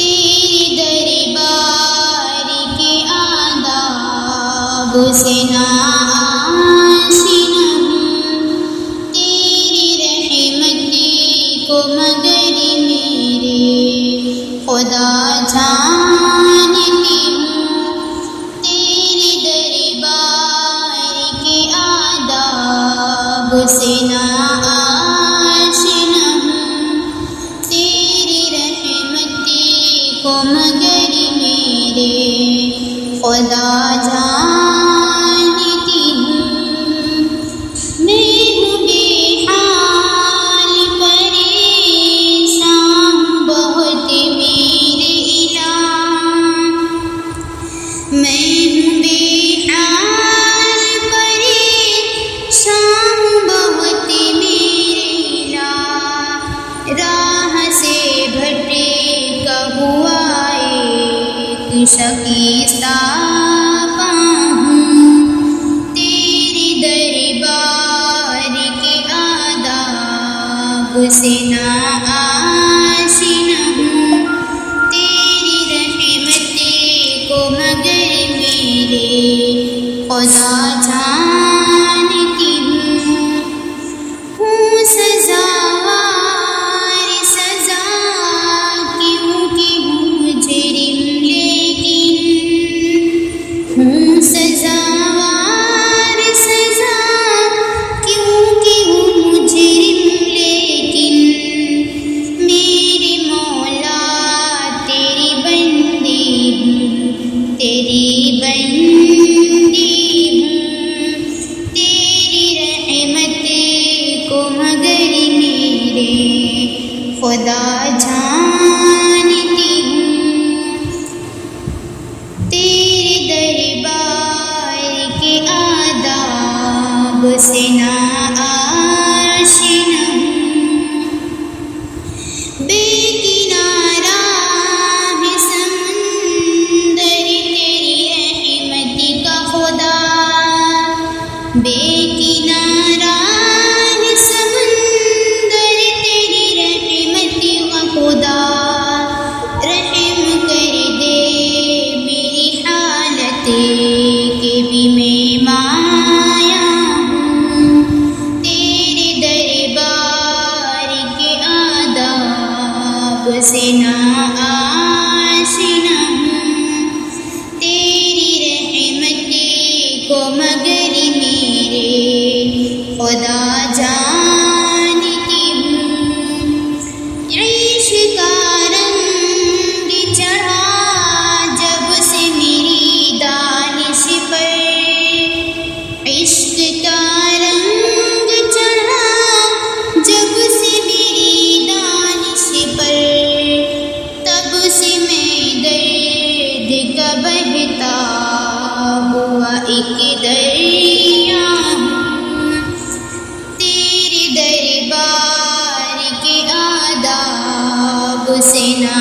تیری دربار کے آداب سے نا آشنا ہوں، تیری رحمت کو مگر میرے خدا جانتی ہوں، تیری دربار کے آداب سے نا آشنا ہوں، تیری رحمت کو مگر میرے خدا جانتی ہوں۔ میں ہوں بے حال پریشان بہت میرے الہ، میں ہوں بے حال پریشان بہت میرے الہ، راہ سے بھٹکا ہوا ایک شکستہ پاں ہوں، تیری دربار کے آداب سے نا آشنا ہوں، تیری رحمت کو مگر میرے خدا جانتی ہوں۔ ہوں سزاوار سزا کیوں کی ہوں مجرم لیکن، ہوں سزاوار سزا کیوں کی ہوں مجرم لیکن، میری مولا تیری بندی ہوں، تیری بندی ہوں، تیری رحمت کو مگر میرے خدا جانتی ہوں، تیری دربار کے آداب سے نا آشنا ہوں، بے کنارہ ہے سمندر تیری رحمت کا خدا، بے کنارہ ہے سمندر تیری رحمت کا خدا، رحم کر دے میری حالت کہ بھی میں مایا ہوں، تیرے دربار کے آداب سے نا آشنا ہوں، تیری رحمت کو مگر میرے خدا جانتی ہوں۔ عشق کا رنگ چڑھا جب سے میری دانش پر، عشق کا رنگ چڑھا جب سے میری دانش پر، تب سے میں درد کا بہتا ہوا ایک دریا ہوں، تیری دربار کے آداب سے نا